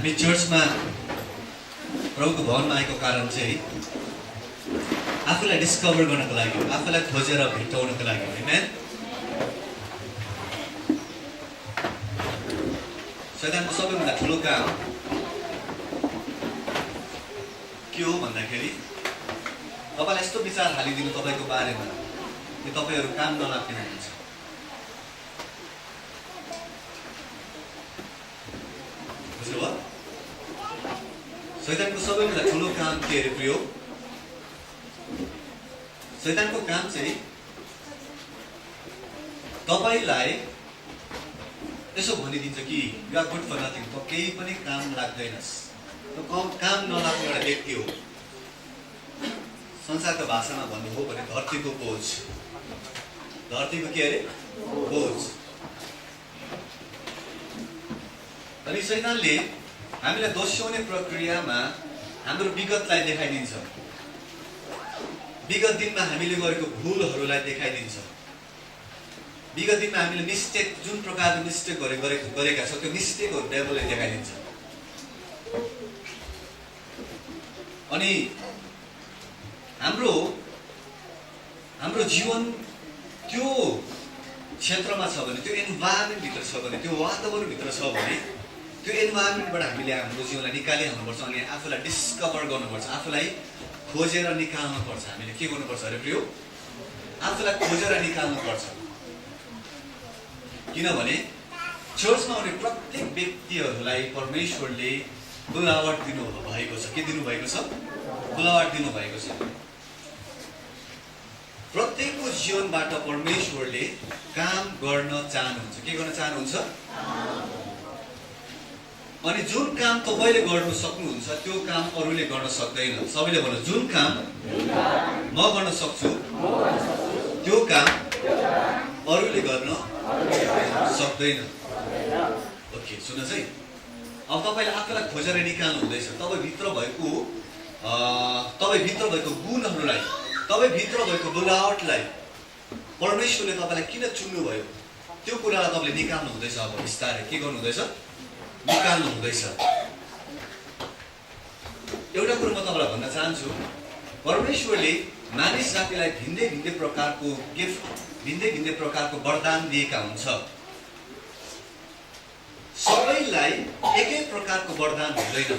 हामी चर्चमा प्रभुको भवनमा आएको कारण चाहिँ आफूलाई डिस्कभर गर्नको लागि, आफूलाई खोजेर भेट्टाउनको लागि। आमेन। शैतानको सबैभन्दा ठुलो काम के हो भन्दाखेरि तपाईलाई यस्तो विचार हालिदिनु तपाईको बारेमा कि तपाईहरु काम नलाग्ने हुन्छ। बुझ्नुभयो? शैतानको सबैभन्दा ठुलो काम के अरे प्रियो? शैतानको काम चाहिँ तपाईलाई यसो भनिदिन्छ कि you are good for nothing, त केही पनि काम लाग्दैनस्। त काम नलाग्ने एउटा व्यक्ति हो। संसारको भाषामा भन्नु हो भने धरतीको बोझ। धरतीको के अरे? बोझ। अनि शैतानले हामीलाई दोस्याउने प्रक्रियामा हाम्रो विगतलाई देखाइदिन्छ। विगत दिनमा हामीले गरेको भुलहरूलाई देखाइदिन्छ। विगत दिनमा हामीले मिस्टेक, जुन प्रकारको मिस्टेक गरेका छौँ त्यो मिस्टेकहरू डेभलपले देखाइदिन्छ। अनि हाम्रो जीवन त्यो क्षेत्रमा छ भने, त्यो इन्भाइरोमेन्ट भित्र छ भने, त्यो वातावरण भित्र छ भने त्यो इन्भाइरोमेन्टबाट हामीले हाम्रो जीवनलाई निकालिहाल्नुपर्छ। अनि आफूलाई डिस्कभर गर्नुपर्छ, आफूलाई खोजेर निकाल्नुपर्छ। हामीले के गर्नुपर्छ अरे प्रियो? आफूलाई खोजेर निकाल्नुपर्छ। किनभने चर्चमा आउने प्रत्येक व्यक्तिहरूलाई परमेश्वरले बुलावट दिनु भएको छ। के दिनु भएको छ? बुलावट दिनु भएको छ। प्रत्येकको जीवनबाट परमेश्वरले काम गर्न चाहनुहुन्छ। के गर्न चाहनुहुन्छ? अनि जुन काम तपाईले गर्न सक्नुहुन्छ त्यो काम अरूले गर्न सक्दैन। सबैले भन्नु, जुन काम म गर्न सक्छु त्यो काम अरूले गर्न सक्दैन। ओके, सुन्नुहोस् है। अब तपाईले आफूलाई खोजेर निकाल्नु हुँदैछ। तपाईभित्र भएको गुणहरूलाई, तपाईभित्र भएको बुलावटलाई परमेश्वरले तपाईलाई किन चुन्नु भयो त्यो कुरालाई तपाईले निकाल्नु हुँदैछ। अब बिस्तारै के गर्नु हुँदैछ? निकाल्नु हुँदैछ। एउटा कुरो म तपाईलाई भन्न चाहन्छु, परमेश्वरले मानिस जातिलाई भिन्दै भिन्दै प्रकारको गिफ्ट, भिन्दै भिन्दै प्रकारको वरदान दिएका हुन्छ। सबैलाई एकै प्रकारको वरदान हुँदैन।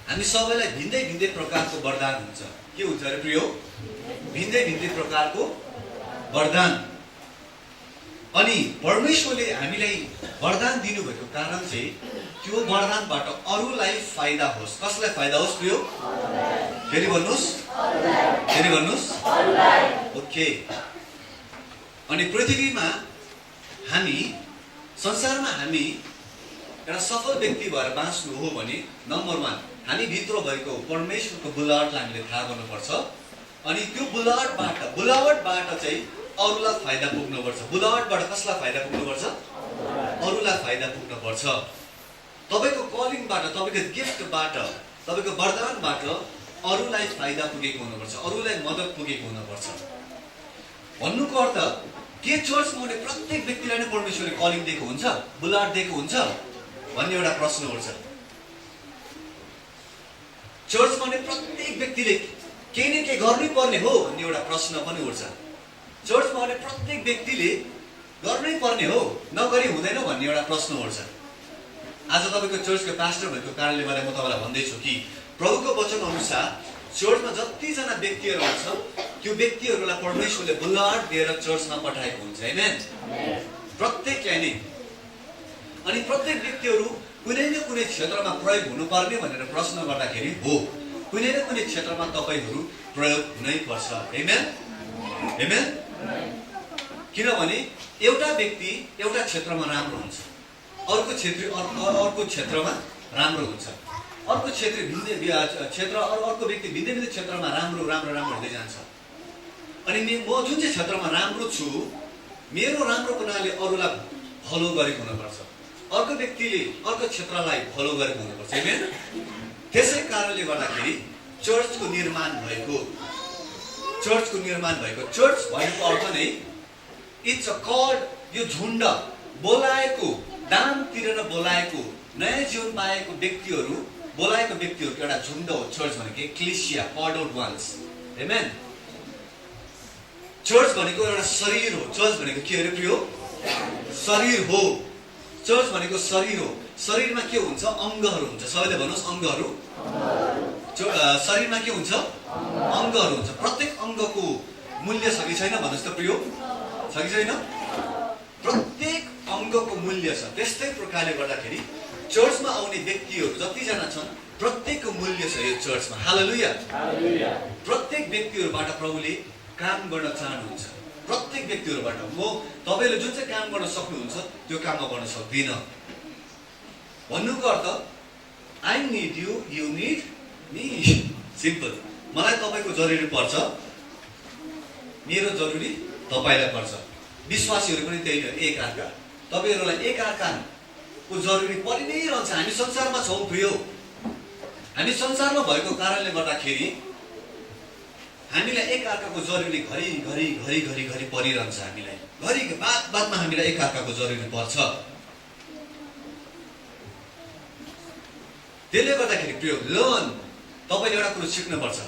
हामी सबैलाई भिन्दै भिन्दै प्रकारको वरदान हुन्छ। के हुन्छ अरे प्रियो? भिन्दै भिन्दै प्रकारको वरदान। अनि परमेश्वरले हामीलाई वरदान दिनुभएको कारण चाहिँ त्यो वरदानबाट अरूलाई फाइदा होस्। कसलाई फाइदा होस् प्रियो? फेरि भन्नुहोस्, फेरि भन्नुहोस्। ओके। अनि पृथ्वीमा हामी, संसारमा हामी एउटा सफल व्यक्ति भएर बाँच्नु हो भने नम्बर 1 हामी भित्र भएको परमेश्वरको बुलावटलाई हामीले थाहा गर्नुपर्छ। अनि त्यो बुलावटबाट चाहिँ अरूलाई फाइदा पुग्नुपर्छ। बुलावटबाट कसलाई फाइदा पुग्नुपर्छ? अरूलाई फाइदा पुग्नुपर्छ। तपाईको कलिङबाट, तपाईको गिफ्टबाट, तपाईको वरदानबाट अरूलाई फाइदा पुगेको हुनुपर्छ, अरूलाई मद्दत पुगेको हुनुपर्छ। भन्नुको अर्थ के चर्चमा आउने प्रत्येक व्यक्तिलाई नै परमेश्वरले कलिङ दिएको हुन्छ, बुलावट दिएको हुन्छ भन्ने एउटा प्रश्न उठ्छ। चर्चमा आउने प्रत्येक व्यक्तिले केही न केही गर्नै पर्ने हो भन्ने एउटा प्रश्न पनि उठ्छ। चर्चमा आउने प्रत्येक व्यक्तिले गर्नै पर्ने हो, नगरी हुँदैन भन्ने एउटा प्रश्न उठ्छ। आज तपाईको चर्चको पास्टर भएको कारणले गर्दा म तपाईलाई भन्दैछु कि प्रभुको वचन अनुसार चर्चमा जतिजना व्यक्तिहरू हुन्छ त्यो व्यक्तिहरूलाई परमेश्वरले बुलावट दिएर चर्चमा पठाएको हुन्छ। आमेन। प्रत्येकलाई नै। अनि प्रत्येक व्यक्तिहरू कुनै न कुनै क्षेत्रमा प्रयोग हुनुपर्ने भनेर प्रश्न गर्दाखेरि हो, कुनै न कुनै क्षेत्रमा तपाईहरू प्रयोग हुनै पर्छ। आमेन। आमेन। किनभने एउटा व्यक्ति एउटा क्षेत्रमा राम्रो हुन्छ, अर्को क्षेत्रमा राम्रो हुन्छ, अर्को क्षेत्र अर्को व्यक्ति भिन्दै भिन्दै क्षेत्रमा राम्रो हुँदै जान्छ। अनि म जुन चाहिँ क्षेत्रमा राम्रो छु, मेरो राम्रोपनाले अरूलाई फलो गरेको हुनुपर्छ, अर्को व्यक्तिले अर्को क्षेत्रलाई फलो गरेको हुनुपर्छ। आमेन। त्यसै कारणले गर्दाखेरि चर्चको निर्माण भएको, चर्च भएको अर्थ नै इट्स अ कल्ड, यो झुण्ड बोलाएको, दाम तिरेर बोलाएको नयाँ जीवन पाएको व्यक्तिहरू, बोलाएको व्यक्तिहरूको एउटा झुन्ड हो चर्च भनेको, एक्लेसिया, कल्ड आउट वान्स। आमेन। चर्च भनेको एउटा शरीर हो। चर्च भनेको के अरे प्रिय? शरीर हो। चर्च भनेको शरीर हो। शरीरमा के हुन्छ? अङ्गहरू हुन्छ। सबैले भन्नुहोस् अङ्गहरू। शरीरमा के हुन्छ? अङ्गहरू हुन्छ। प्रत्येक अङ्गको मूल्य छ कि छैन भन्नुहोस् त प्रिय? छ कि छैन? प्रत्येक अङ्गको मूल्य छ। त्यस्तै प्रकारले गर्दाखेरि चर्चमा आउने व्यक्तिहरू जतिजना छन् प्रत्येकको मूल्य छ यो चर्चमा। हालेलुया। प्रत्येक व्यक्तिहरूबाट प्रभुले काम गर्न चाहनुहुन्छ। प्रत्येक व्यक्तिहरूबाट। म तपाईँले जुन चाहिँ काम गर्न सक्नुहुन्छ त्यो काम म गर्न सक्दिनँ भन्नुको अर्थ I need you, you need me. Simple. मलाई तपाईँको जरुरी पर्छ, मेरो जरुरी तपाईँलाई पर्छ। विश्वासीहरू पनि त्यही हो, एक अर्का। तपाईँहरूलाई एक अर्काको जरुरी परि नै रहन्छ। हामी संसारमा छौँ प्रिय। हामी संसारमा भएको कारणले गर्दाखेरि हामीलाई एक अर्काको जरुरी घरि परिरहन्छ। हामीलाई घरि बादमा हामीलाई एक अर्काको जरुरी पर्छ। त्यसले गर्दाखेरि प्रिय लर्न, तपाईँले एउटा कुरो सिक्नुपर्छ।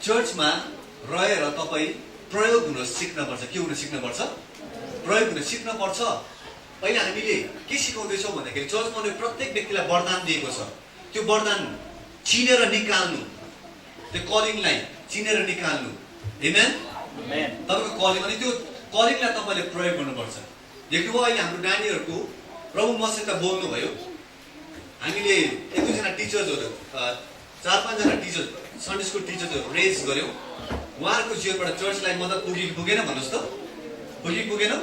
चर्चमा रहेर तपाईँ प्रयोग हुन सिक्नुपर्छ। के हुन सिक्नुपर्छ? प्रयोग हुन सिक्नुपर्छ। अहिले हामीले के सिकाउँदैछौँ भन्दाखेरि चर्चमा प्रत्येक व्यक्तिलाई वरदान दिएको छ। त्यो वरदान चिनेर निकाल्नु, त्यो कलिङलाई चिनेर निकाल्नु। आमेन। तपाईँको कलिङ, अनि त्यो कलिङलाई तपाईँले प्रयोग गर्नुपर्छ। देख्नुभयो अहिले हाम्रो नानीहरूको प्रभु मसित बोल्नुभयो। हामीले एक दुईजना टिचर्सहरू, 4-5जना टिचर्स, सन्डे स्कुल टिचर्सहरू रेज गऱ्यौँ। उहाँहरूको जीवनबाट चर्चलाई मद्दत पुगेन भन्नुहोस् त? पुगेन?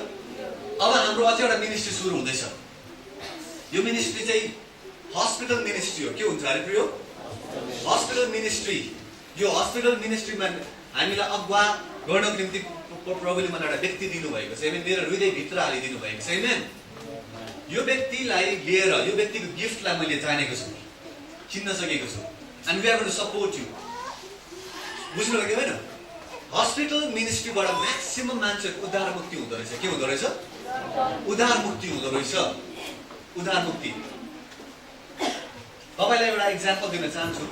अब हाम्रो अझै एउटा मिनिस्ट्री सुरु हुँदैछ। यो मिनिस्ट्री चाहिँ हस्पिटल मिनिस्ट्री हो। के हुन्छ अरे प्रिय? Hospital ministry. यो हस्पिटल मिनिस्ट्रीमा हामीलाई अगुवा गर्नको निम्ति प्रभुले मलाई एउटा व्यक्ति दिनुभएको छ। मेरो हृदयभित्र हालिदिनु भएको छ। आमेन। यो व्यक्तिलाई लिएर, यो व्यक्तिको गिफ्टलाई मैले जानेको छु, चिन्न सकेको छु। And we are going to support you. बुझ्नु भयो होइन? हस्पिटल मिनिस्ट्रीबाट म्याक्सिमम मान्छेहरूको उद्धार मुक्ति हुँदो रहेछ। के हुँदो रहेछ? उद्धार मुक्ति हुँदो रहेछ। उद्धार मुक्ति। तपाईँलाई एउटा इक्जाम्पल दिन चाहन्छु।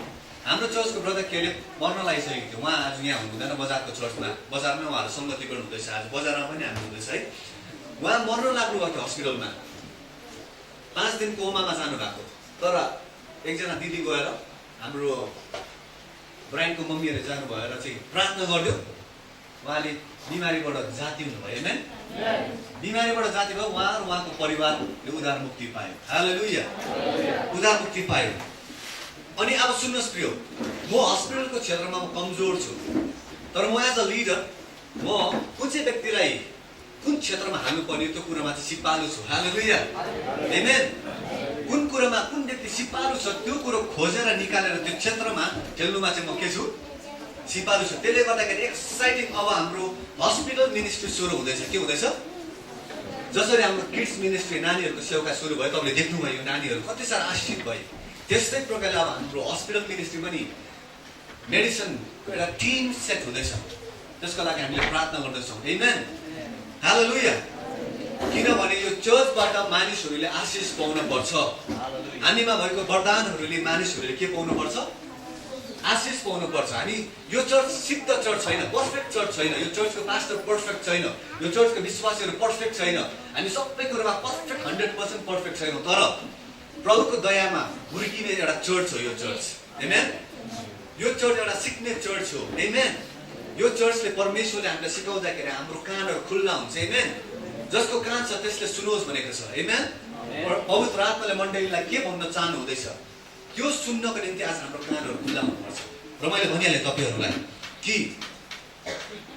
हाम्रो चर्चको ब्रदर केले मर्न लागिसकेको थियो। उहाँ आज यहाँ हुनुहुँदैन, बजारको चर्चमा, बजारमै उहाँहरू सङ्गति गर्नुहुँदैछ। आज बजारमा पनि हामी हुँदैछ है। उहाँ मर्न लाग्नुभएको थियो हस्पिटलमा। 5 दिन कोमामा जानुभएको। तर एकजना दिदी गएर हाम्रो ब्राइनको मम्मीहरूले जानु भएर चाहिँ प्रार्थना गरिदियो। उहाँले बिमारीबाट जाति हुनुभयो। हैन? बिमारीबाट जाति भयो। उहाँ र उहाँको परिवारले उद्धार मुक्ति पायो। हालेलुया। उद्धार मुक्ति पायो। अनि अब सुन्नुहोस् प्रिय, म हस्पिटलको क्षेत्रमा म कमजोर छु, तर म एज अ लिडर म कुन चाहिँ व्यक्तिलाई कुन क्षेत्रमा हाल्नुपर्ने त्यो कुरामा चाहिँ सिपालु छु। हालेलुया। आमेन। कुन कुरामा कुन व्यक्ति सिपालु छ त्यो कुरो खोजेर निकालेर त्यो क्षेत्रमा खेल्नुमा चाहिँ म के छु? सिपालु छु। त्यसले गर्दाखेरि एक्साइटिङ अब हाम्रो हस्पिटल मिनिस्ट्री सुरु हुँदैछ। के हुँदैछ? जसरी हाम्रो किड्स मिनिस्ट्री, नानीहरूको सेवा सुरु भयो, तपाईँले देख्नुभयो यो नानीहरू कति साह्रो आशिषित भयो। त्यस्तै प्रकारले अब हाम्रो हस्पिटल मिनिस्ट्री पनि मेडिसिनको एउटा टिम सेट हुँदैछ। त्यसको लागि हामीले प्रार्थना गर्दैछौँ। आमेन। हालेलुया। किनभने यो चर्चबाट मानिसहरूले आशिष पाउन पर्छ। हामीमा भएको वरदानहरूले मानिसहरूले के पाउनु पर्छ? आशिष पाउनु पर्छ। हामी यो चर्च सिद्ध चर्च छैन, पर्फेक्ट चर्च छैन। यो चर्चको पास्टर पर्फेक्ट छैन। यो चर्चको विश्वासीहरू पर्फेक्ट छैन। हामी सबै कुरामा पर्फेक्ट 100% पर्फेक्ट छैनौँ। तर प्रभुको दयामा हुर्किने एउटा चर्च हो यो चर्च। आमेन। यो चर्च एउटा सिक्ने चर्च हो। आमेन। यो चर्चले परमेश्वरले हामीलाई सिकाउँदाखेरि हाम्रो कानहरू खुल्ला हुन्छ। आमेन। जसको कान छ त्यसले सुनोस् भनेको छ। आमेन। पवित्र आत्माले मण्डलीलाई के भन्न चाहनु हुँदैछ त्यो सुन्नको निम्ति आज हाम्रो कानहरू खुल्ला हुनुपर्छ। र मैले भनिहालेँ तपाईँहरूलाई कि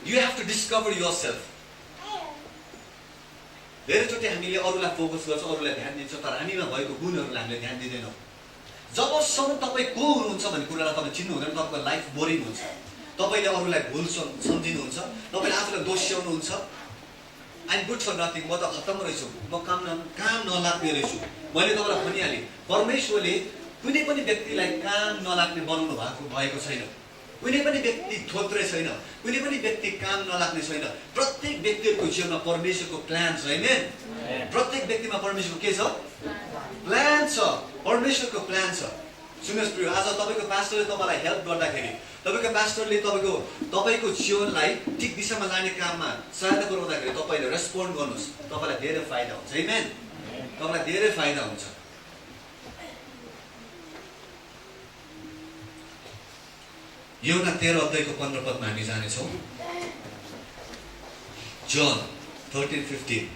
you have to discover yourself. धेरैचोटि हामीले अरूलाई फोकस गर्छौँ, अरूलाई ध्यान दिन्छौँ, तर हामीमा भएको गुणहरूलाई हामीले ध्यान दिँदैनौँ। जबसम्म तपाईँ को हुनुहुन्छ भन्ने कुरालाई तपाईँ चिन्नु हुँदैन, तपाईँको लाइफ बोरिङ हुन्छ। तपाईँले अरूलाई भुल सम्झिनुहुन्छ, तपाईँले आफूलाई दोस्याउनुहुन्छ। आइम गुड फर नथिङ, म त खत्तम रहेछु, म काम नलाग्ने रहेछु। मैले तपाईँलाई भनिहालेँ परमेश्वरले कुनै पनि व्यक्तिलाई काम नलाग्ने बनाउनु भएको छैन। कुनै पनि व्यक्ति थोत्रे छैन। कुनै पनि व्यक्ति काम नलाग्ने छैन। प्रत्येक व्यक्तिहरूको जीवनमा परमेश्वरको प्लान छ। हैन? प्रत्येक व्यक्तिमा परमेश्वरको के छ? प्लान छ। परमेश्वरको प्लान छ। सुन्नुहोस् प्रिय, आज तपाईँको पास्टरले तपाईँलाई हेल्प गर्दाखेरि, तपाईँको पास्टरले तपाईँको जीवनलाई ठिक दिशामा लाने काममा सहायता पुर्याउँदाखेरि तपाईँले रेस्पोन्ड गर्नुहोस्, तपाईँलाई धेरै फाइदा हुन्छ। आमेन, तपाईँलाई धेरै फाइदा हुन्छ। यूहन्ना 13:15 हामी जानेछौँ। John 13:15।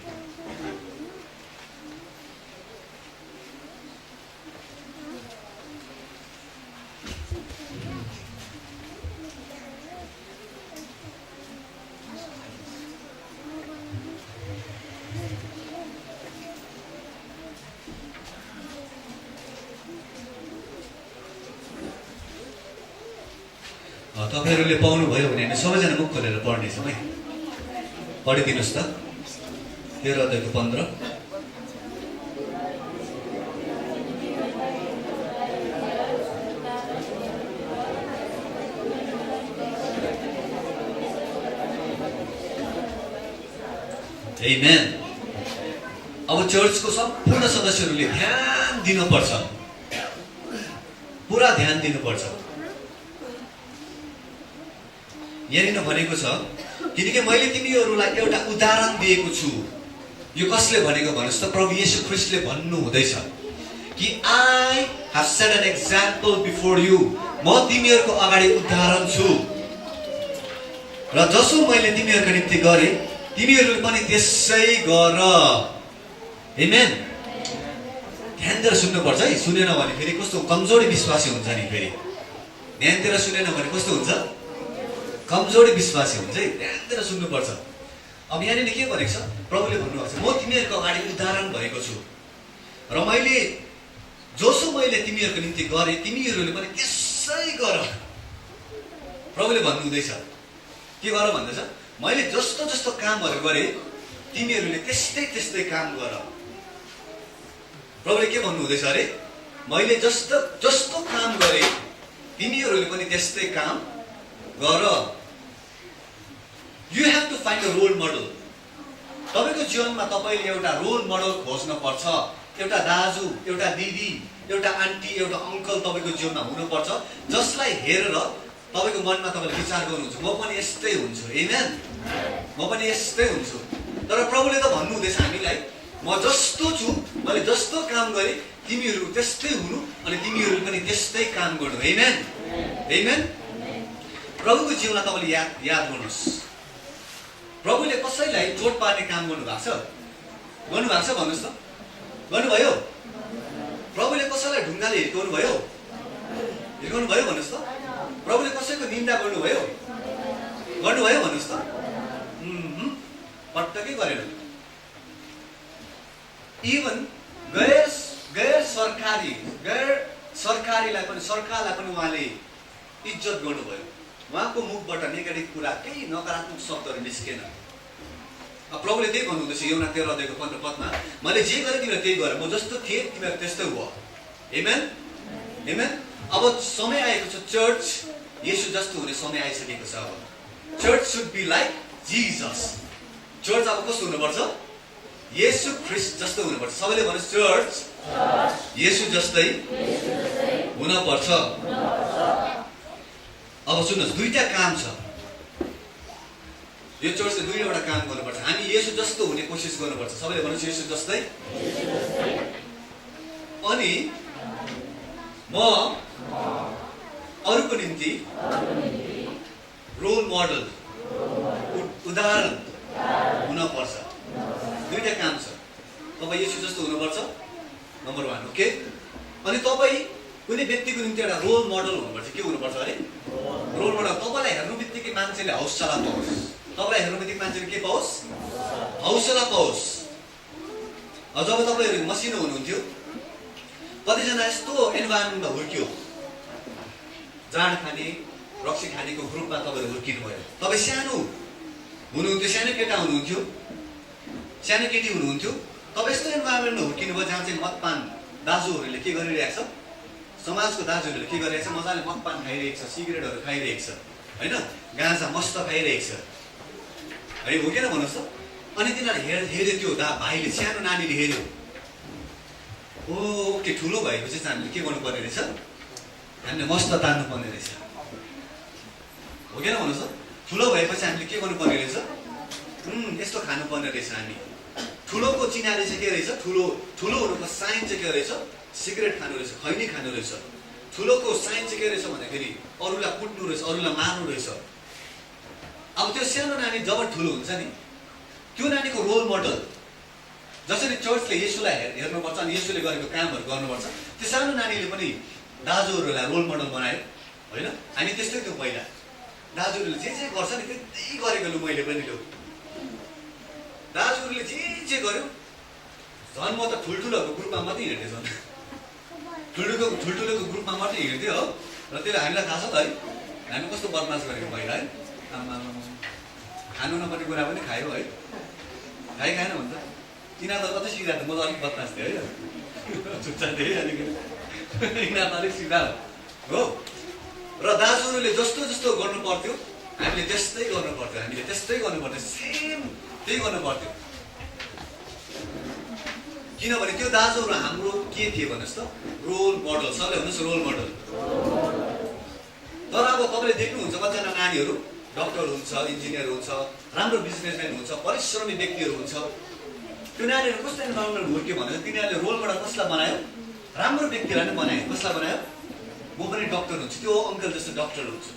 तपाईँहरूले पाउनुभयो भने हामी सबैजना मुख खोलेर पढ्नेछौँ है। पढिदिनुहोस् त 13:15। आमेन। अब चर्चको सम्पूर्ण सदस्यहरूले ध्यान दिनुपर्छ, पुरा ध्यान दिनुपर्छ। यहाँनिर भनेको छ, किनकि मैले तिमीहरूलाई एउटा उदाहरण दिएको छु। यो कसले भनेको भन्नुहोस् त? प्रभु येशू ख्रीष्टले भन्नु हुँदैछ कि I have set an example before you. म तिमीहरूको अगाडि उदाहरण छु र जसो मैले तिमीहरूको निम्ति गरेँ तिमीहरूले पनि त्यसै गर। आमेन। ध्यान दिएर सुन्नुपर्छ है। सुनेन भने फेरि कस्तो कमजोरी विश्वासी हुन्छ नि। फेरि ध्यान दिएर सुनेन भने कस्तो हुन्छ? कमजोरी विश्वासी हुन्छ है। ध्यान दिएर सुन्नुपर्छ। अब यहाँनिर के भनेको छ? प्रभुले भन्नुभएको छ, म तिमीहरूको अगाडि उदाहरण भएको छु र मैले जसो मैले तिमीहरूको निम्ति गरेँ तिमीहरूले पनि त्यसै गर। प्रभुले भन्नुहुँदैछ के गर भन्दैछ? मैले जस्तो जस्तो कामहरू गरेँ तिमीहरूले त्यस्तै त्यस्तै काम गर। प्रभुले के भन्नुहुँदैछ अरे? मैले जस्तो जस्तो काम गरेँ तिमीहरूले पनि त्यस्तै काम गर। You have to find a role model. तपाईको जीवनमा तपाईले एउटा रोल मोडल खोज्न पर्छ। एउटा दाजु, एउटा दिदी, एउटा आन्टी, एउटा अङ्कल तपाईको जीवनमा हुनुपर्छ, जसलाई हेरेर तपाईको मनमा तपाईले विचार गर्नुहुन्छ, म पनि यस्तै हुन्छु। आमेन। म पनि यस्तै हुन्छु। तर प्रभुले त भन्नुहुँदैछ हामीलाई, म जस्तो छु, मैले जस्तो काम गरेँ तिमीहरू त्यस्तै हुनु अनि तिमीहरू पनि त्यस्तै काम गर्नु। आमेन। आमेन। प्रभुको जीवनलाई तपाईले याद गर्नुहोस्। प्रभुले कसैलाई चोट पार्ने काम गर्नुभएको छ? गर्नुभएको छ? भन्नुहोस् त। गर्नुभयो? प्रभुले कसैलाई ढुङ्गाले हिर्काउनु भयो? हिर्काउनु भयो? भन्नुहोस् त। प्रभुले कसैको निन्दा गर्नुभयो? गर्नुभयो? भन्नुहोस् त। पटक्कै गरेन। इभन गैर सरकारीलाई पनि उहाँले इज्जत गर्नुभयो। उहाँको मुखबाट नेगेटिभ कुरा, केही नकारात्मक शब्दहरू निस्केन। अब प्रभुले त्यही भन्नुहुँदैछ यूहन्ना 13:15 मैले जे गरेँ तिमीले त्यही गर, म जस्तो थिएँ तिमीहरू त्यस्तै हो। आमेन। आमेन। अब समय आएको छ चर्च येशू जस्तो हुने समय आइसकेको छ। अब church should be like Jesus. Church अब कस्तो हुनुपर्छ? येशू ख्रीष्ट जस्तो हुनुपर्छ। सबैले भन्नुहोस्, चर्च येशू जस्तै हुनुपर्छ। अब सुन्नुहोस्, दुईटा काम छ। यो चर्चले दुईवटा काम गर्नुपर्छ। हामी येशू जस्तो हुने कोसिस गर्नुपर्छ। सबैले भन्नुहोस्, येशू जस्तै। अनि म अरूको निम्ति रोल मोडल, उदाहरण हुनुपर्छ। दुईटा काम छ। तपाईँ येशू जस्तो हुनुपर्छ, नम्बर 1। ओके। अनि तपाईँ कुनै व्यक्तिको निम्ति एउटा रोल मोडल हुनुपर्छ। के हुनुपर्छ अरे? Role model. तपाईँलाई हेर्नु बित्तिकै मान्छेले हौसला पाओस्। तपाईँलाई हेर्नु बित्तिकै मान्छेले के पाओस्? हौसला पाओस्। जब तपाईँहरू मसिनो हुनुहुन्थ्यो, कतिजना यस्तो इन्भाइरोमेन्टमा हुर्कियो, जाँड खाने, रक्सी खानेको ग्रुपमा तपाईँहरू हुर्किनु भयो। तपाईँ सानो हुनुहुन्थ्यो, सानो केटा हुनुहुन्थ्यो, सानो केटी हुनुहुन्थ्यो, तपाईँ यस्तो इन्भाइरोमेन्टमा हुर्किनु भयो जहाँ चाहिँ मदपान दाजुहरूले के गरिरहेको छ? समाजको दाजुहरूले के गरिरहेको छ? मजाले मदपान खाइरहेको छ, सिगरेटहरू खाइरहेको छ, होइन, गाँजा मस्त खाइरहेको छ, है, हो किन भन्नुहोस् त? अनि तिनीहरूले हेऱ्यो, त्यो भाइले, सानो नानीले हेऱ्यो, ऊ ओके ठुलो भएपछि चाहिँ हामीले के गर्नुपर्ने रहेछ, हामीले मस्त तान्नुपर्ने रहेछ, हो कि भन्नुहोस् त। ठुलो भएपछि हामीले के गर्नुपर्ने रहेछ, यस्तो खानुपर्ने रहेछ। हामी ठुलोको चिनारी चाहिँ के रहेछ, ठुलो हुनुको साइन चाहिँ के रहेछ, सिगरेट खानु रहेछ, खैनी खानु रहेछ। ठुलोको साइन चाहिँ के रहेछ भन्दाखेरि अरूलाई कुट्नु रहेछ, अरूलाई मार्नु रहेछ। अब त्यो सानो नानी जब ठुलो हुन्छ नि, त्यो नानीको रोल मोडल जसरी चर्चले येशूलाई हेर्नुपर्छ अनि येशूले गरेको कामहरू गर्नुपर्छ, त्यो सानो नानीले पनि दाजुहरूलाई रोल मोडल बनायो होइन। हामी त्यस्तै थियो पहिला, दाजुहरूले जे गर्छ नि त्यही गरेको लु मैले पनि लु। दाजुहरूले जे गर्यो झन् म त ठुल्ठुलोको ग्रुपमा मात्रै हिँड्थेँ, झन् ठुल्ठुलोको ग्रुपमा मात्रै हिँड्थेँ हो। र त्यसले हामीलाई थाहा छ त है, हामी कस्तो बदमास गरेको पहिला है। आमा खानु नपर्ने कुरा पनि खायो है, खाएन भन्छ। यिनीहरू त कतै सिधा त, म त अलिक बदमास थिएँ है, चुच्चा थिएँ अलिकति, यिनीहरू त अलिक सिधा हो। र दाजुहरूले जस्तो जस्तो गर्नु पर्थ्यो हामीले त्यस्तै गर्नु पर्थ्यो, हामीले त्यस्तै गर्नु पर्थ्यो, सेम त्यही गर्नु पर्थ्यो। किनभने त्यो दाजुहरू हाम्रो के थिए भन्नुहोस् त, रोल मोडल। सबले भन्नुहोस् रोल मोडल। तर अब तपाईँले देख्नुहुन्छ कतिजना नानीहरू डक्टर हुन्छ, इन्जिनियर हुन्छ, राम्रो बिजनेसम्यान हुन्छ, परिश्रमी व्यक्तिहरू हुन्छ। त्यो नानीहरू कस्तो इन्भाइरोमेन्ट हुर्क्यो भने तिनीहरूले रोल मोडल कसलाई बनायो, राम्रो व्यक्तिलाई नै बनायो। कसलाई बनायो, म पनि डक्टर हुन्छु, त्यो अङ्कल जस्तो डक्टर हुन्छु,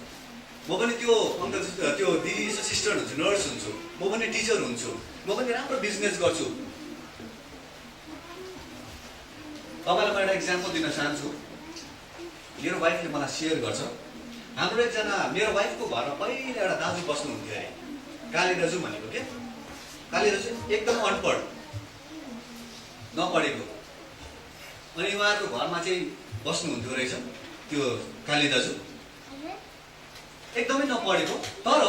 म पनि त्यो अङ्कल जस्तो त्यो दिदी जस्तो सिस्टर हुन्छु, नर्स हुन्छु, म पनि टिचर हुन्छु, म पनि राम्रो बिजनेस गर्छु। तपाईँलाई म एउटा इक्जाम्पल दिन चाहन्छु। मेरो वाइफले मलाई सेयर गर्छ, हाम्रो एकजना मेरो वाइफको घरमा पहिला एउटा दाजु बस्नुहुन्थ्यो अरे, काली दाजु भनेको के, काली दाजु एकदम अनपढ नपढेको। अनि उहाँहरूको घरमा चाहिँ बस्नुहुन्थ्यो रहेछ त्यो काली दाजु, एकदमै नपढेको। तर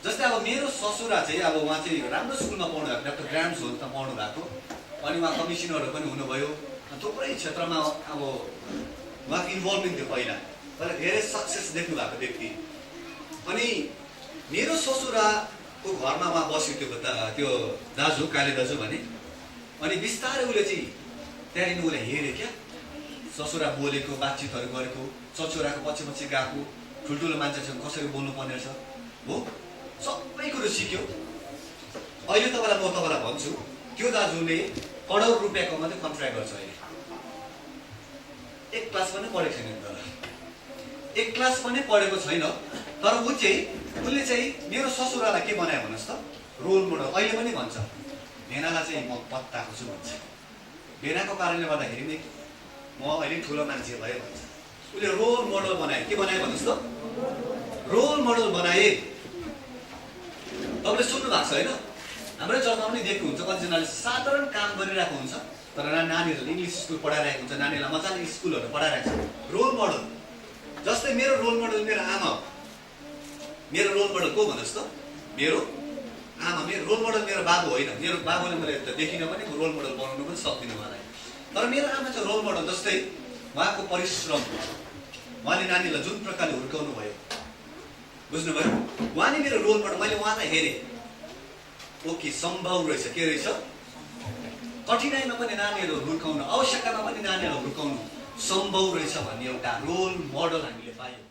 जस्तै अब मेरो ससुरा चाहिँ अब उहाँ चाहिँ राम्रो स्कुलमा पढ्नु भएको, डाक्टर ग्राम्स हो त पढ्नु भएको। अनि उहाँ कमिसनरहरू पनि हुनुभयो, थुप्रै क्षेत्रमा अब उहाँको इन्भल्भमेन्ट थियो पहिला धेरै सक्सेस देख्नु भएको व्यक्ति। अनि मेरो ससुराको घरमा उहाँ बस्यो त्यो दाजु, काली दाजु भने। अनि बिस्तारै उसले चाहिँ त्यहाँदेखि उसले हेऱ्यो क्या, ससुरा बोलेको, बातचितहरू गरेको, ससुराको पछि पछि गएको, ठुल्ठुलो मान्छेसँग कसरी बोल्नुपर्ने रहेछ हो, सबै कुरो सिक्यो। अहिले म तपाईँलाई भन्छु, त्यो दाजुले करोड रुपियाँको मात्रै कन्ट्र्याक्ट गर्छ अहिले। एक क्लास पनि पढेको छैन, तर एक क्लास पनि पढेको छैन। तर उसले चाहिँ मेरो ससुरालाई के बनायो भन्नुहोस् त, रोल मोडल। अहिले पनि भन्छ भेनालाई चाहिँ म पत्ताको छु भन्छ, भेनाको कारणले गर्दाखेरि नै म अहिले ठुलो मान्छे भयो भन्छ। उसले रोल मोडल बनाए। के बनायो भन्नुहोस् त, रोल मोडल बनाए। तपाईँले सुन्नु भएको छ होइन, हाम्रै चर्चमा पनि देख्नुहुन्छ कतिजनाले साधारण काम गरिरहेको हुन्छ, तर नानीहरूले इङ्ग्लिस स्कुल पढाइरहेको हुन्छ, नानीहरूलाई मजाले स्कुलहरू पढाइरहेको छ। Role model. जस्तै मेरो रोल मोडल मेरो आमा हो। मेरो रोल मोडल को भन्नुहोस् त, मेरो आमा। मेरो रोल मोडल मेरो बाबु होइन, मेरो बाबुले मैले देखिन पनि रोल मोडल बनाउनु पनि सक्दिनँ उहाँलाई। तर मेरो आमा चाहिँ रोल मोडल। जस्तै उहाँको परिश्रम, उहाँले नानीलाई जुन प्रकारले हुर्काउनु भयो, बुझ्नुभयो, उहाँले मेरो रोल मोडल। मैले उहाँलाई हेरेँ, ओके सम्भव रहेछ, के रहेछ, कठिनाइमा पनि नानीहरू हुर्काउनु, आवश्यकतामा पनि नानीहरू हुर्काउनु सम्भव रहेछ भन्ने एउटा रोल मोडल हामीले पायौँ।